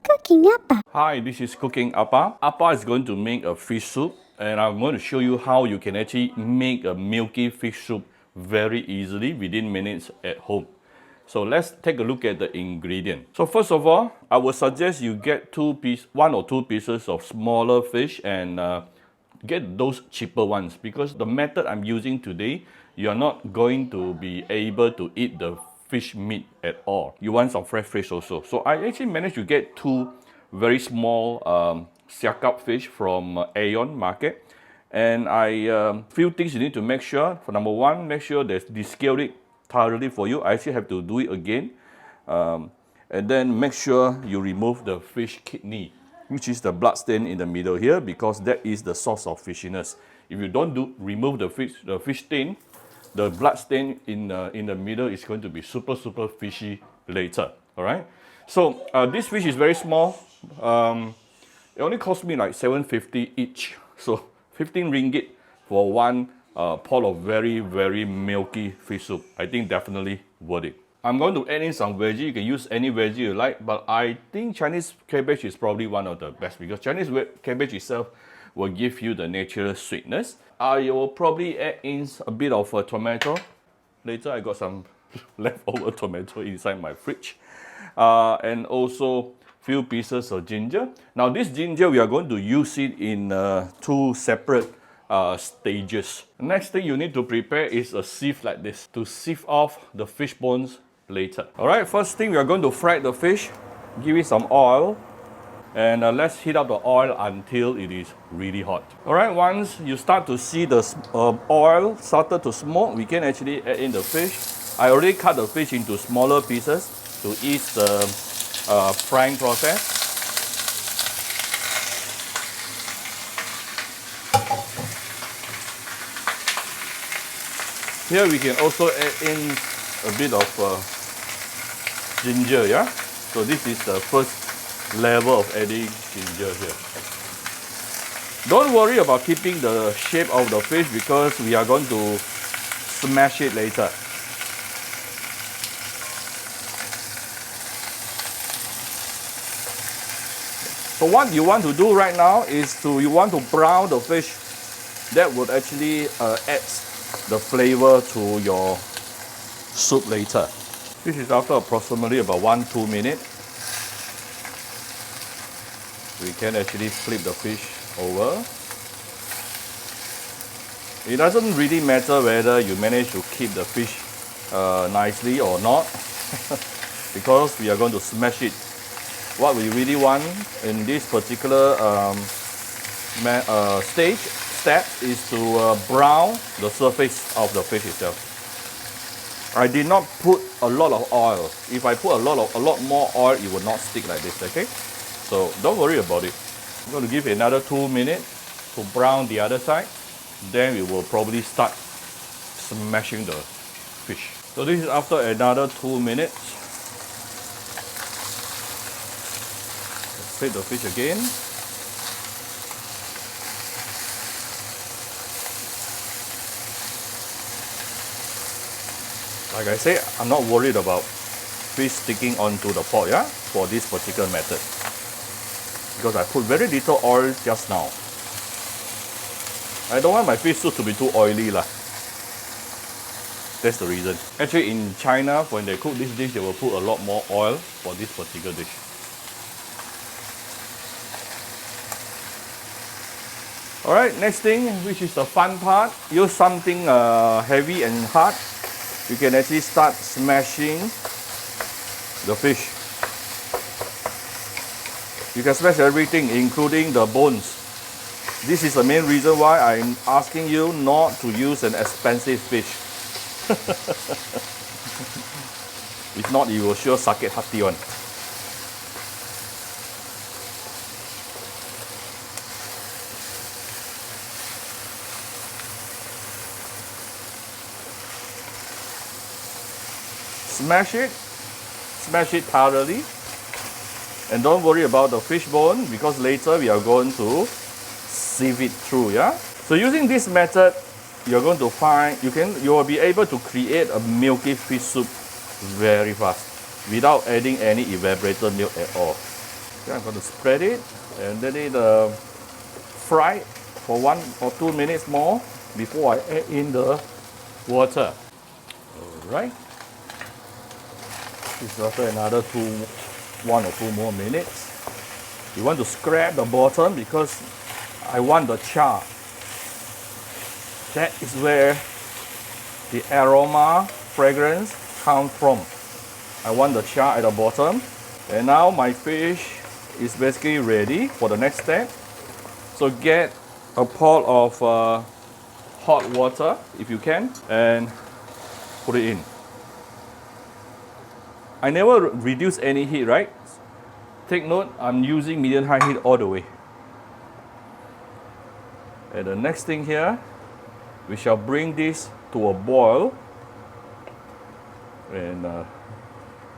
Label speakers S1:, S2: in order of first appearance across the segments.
S1: Cooking Appa.
S2: Hi, this is Cooking Appa. Appa is going to make a fish soup, and I'm going to show you how you can actually make a milky fish soup very easily within minutes at home. So let's take a look at the ingredient. So first of all, I would suggest you get one or two pieces of smaller fish and get those cheaper ones, because the method I'm using today, you're not going to be able to eat the fish meat at all. You want some fresh fish also. So I actually managed to get two very small siakap fish from Aeon market. And few things you need to make sure. For number one, make sure they descale it thoroughly for you. I actually have to do it again. And then make sure you remove the fish kidney, which is the blood stain in the middle here, because that is the source of fishiness. If you don't remove the fish stain, the blood stain in the middle is going to be super fishy later. All right. So this fish is very small. It only cost me like 750 each. So 15 ringgit for one pot of very milky fish soup. I think definitely worth it. I'm going to add in some veggie. You can use any veggie you like, but I think Chinese cabbage is probably one of the best, because Chinese cabbage itself will give you the natural sweetness. I will probably add in a bit of a tomato. Later I got some leftover tomato inside my fridge. And also few pieces of ginger. Now this ginger, we are going to use it in two separate stages. The next thing you need to prepare is a sieve like this to sieve off the fish bones later. Alright, first thing we are going to fry the fish. Give it some oil. And let's heat up the oil until it is really hot. Alright, once you start to see the oil started to smoke, we can actually add in the fish. I already cut the fish into smaller pieces to ease the frying process. Here we can also add in a bit of ginger, yeah? So this is the first level of adding ginger here. Don't worry about keeping the shape of the fish, because we are going to smash it later. So what you want to do right now is you want to brown the fish. That would actually add the flavor to your soup later. This is after approximately about 1-2 minutes. We can actually flip the fish over. It doesn't really matter whether you manage to keep the fish nicely or not, because we are going to smash it. What we really want in this particular step is to brown the surface of the fish itself. I did not put a lot of oil. If I put a lot more oil, it will not stick like this, okay? So don't worry about it. I'm going to give it another 2 minutes to brown the other side. Then we will probably start smashing the fish. So this is after another 2 minutes. Let's flip the fish again. Like I said, I'm not worried about fish sticking onto the pot, yeah, for this particular method, because I put very little oil just now. I don't want my fish soup to be too oily lah. That's the reason. Actually, in China, when they cook this dish, they will put a lot more oil for this particular dish. Alright, next thing, which is the fun part, use something heavy and hard. You can actually start smashing the fish. You can smash everything, including the bones. This is the main reason why I'm asking you not to use an expensive fish. If not, you will sure sakit hati one. Smash it thoroughly, and don't worry about the fish bone, because later we are going to sieve it through, yeah? So using this method, you're going to find you will be able to create a milky fish soup very fast without adding any evaporated milk at all. Okay, I'm going to spread it and let it fry for 1 or 2 minutes more before I add in the water. Alright. This is after another 1 or 2 more minutes. You want to scrape the bottom because I want the char. That is where the aroma, fragrance comes from. I want the char at the bottom. And now my fish is basically ready for the next step. So get a pot of hot water if you can and put it in. I never reduce any heat, right? Take note, I'm using medium high heat all the way. And the next thing here, we shall bring this to a boil. And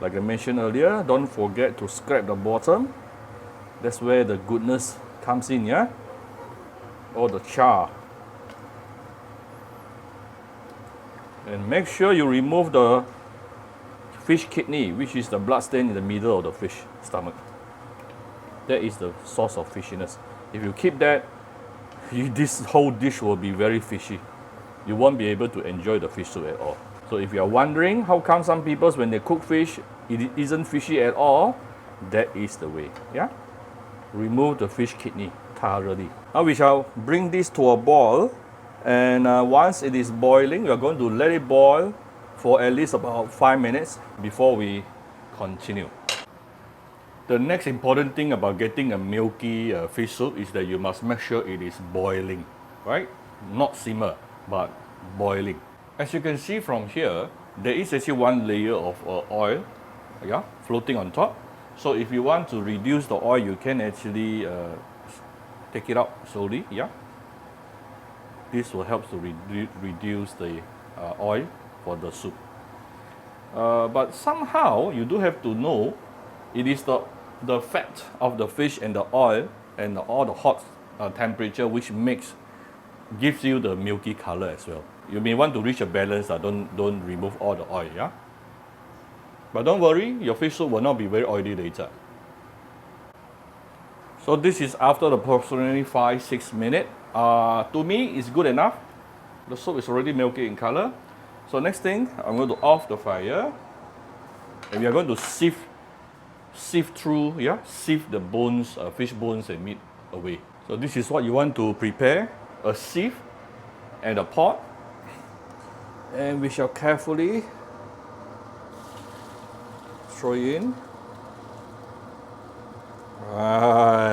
S2: like I mentioned earlier, don't forget to scrape the bottom. That's where the goodness comes in, yeah? Or the char. And make sure you remove the fish kidney, which is the blood stain in the middle of the fish stomach. That is the source of fishiness. If you keep that, this whole dish will be very fishy. You won't be able to enjoy the fish soup at all. So if you are wondering how come some people when they cook fish, it isn't fishy at all, that is the way. Yeah? Remove the fish kidney thoroughly. Now we shall bring this to a boil, and once it is boiling, we are going to let it boil for at least about 5 minutes before we continue. The next important thing about getting a milky fish soup is that you must make sure it is boiling, right? Not simmer, but boiling. As you can see from here, there is actually one layer of oil, yeah, floating on top. So if you want to reduce the oil, you can actually take it out slowly, yeah. This will help to reduce the oil for the soup. But somehow you do have to know it is the fat of the fish and the oil and all the hot temperature which gives you the milky color as well. You may want to reach a balance. Don't remove all the oil, yeah. But don't worry, your fish soup will not be very oily later. So this is after approximately 5-6 minutes. To me, it's good enough. The soup is already milky in color. So next thing, I'm going to off the fire, and we are going to sieve the bones, fish bones and meat away. So this is what you want to prepare: a sieve and a pot, and we shall carefully throw in.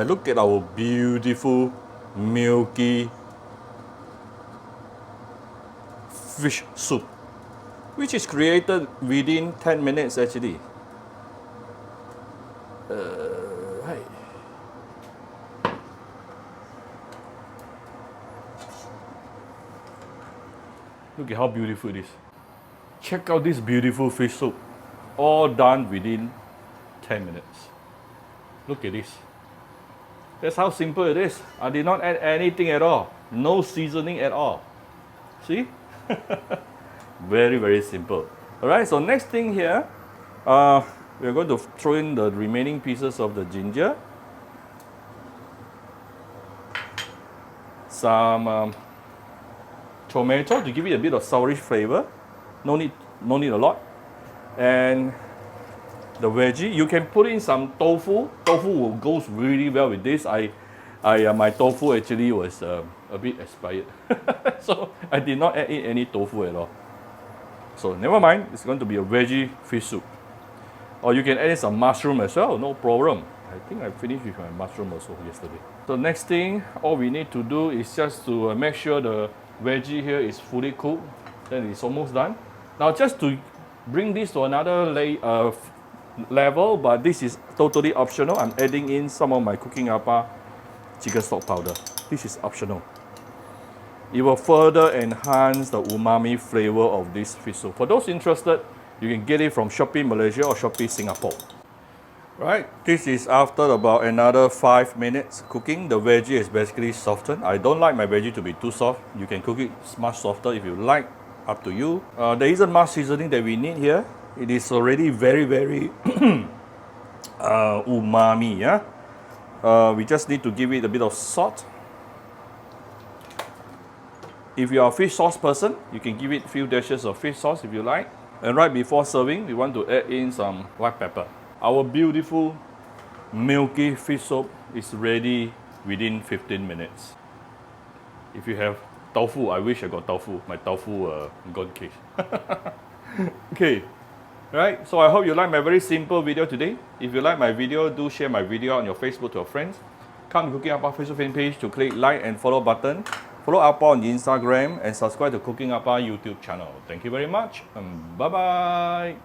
S2: Look at our beautiful milky fish soup, which is created within 10 minutes actually. Right. Look at how beautiful it is. Check out this beautiful fish soup, all done within 10 minutes. Look at this. That's how simple it is. I did not add anything at all. No seasoning at all. See? Very, very simple. Alright, so next thing here, we're going to throw in the remaining pieces of the ginger. Some tomato to give it a bit of sourish flavor. No need a lot. And the veggie, you can put in some tofu. Tofu goes really well with this. My tofu actually was a bit expired, so I did not add in any tofu at all. So never mind, it's going to be a veggie fish soup. Or you can add in some mushroom as well, no problem. I think I finished with my mushroom also yesterday. So next thing, all we need to do is just to make sure the veggie here is fully cooked. Then it's almost done. Now just to bring this to another level, but this is totally optional. I'm adding in some of my Cooking Apa chicken stock powder. This is optional. It will further enhance the umami flavor of this fish soup. For those interested, you can get it from Shopee Malaysia or Shopee Singapore. Right, this is after about another 5 minutes cooking. The veggie is basically softened. I don't like my veggie to be too soft. You can cook it much softer if you like, up to you. There isn't much seasoning that we need here. It is already very, very umami, yeah? We just need to give it a bit of salt. If you are a fish sauce person, you can give it a few dashes of fish sauce if you like. And right before serving, we want to add in some white pepper. Our beautiful milky fish soup is ready within 15 minutes. If you have tofu, I wish I got tofu. My tofu gone case. Okay, right? So I hope you like my very simple video today. If you like my video, do share my video on your Facebook to your friends. Come to Cooking Appa Facebook fan page to click like and follow button. Follow Appa on Instagram and subscribe to Cooking Appa YouTube channel. Thank you very much and bye bye.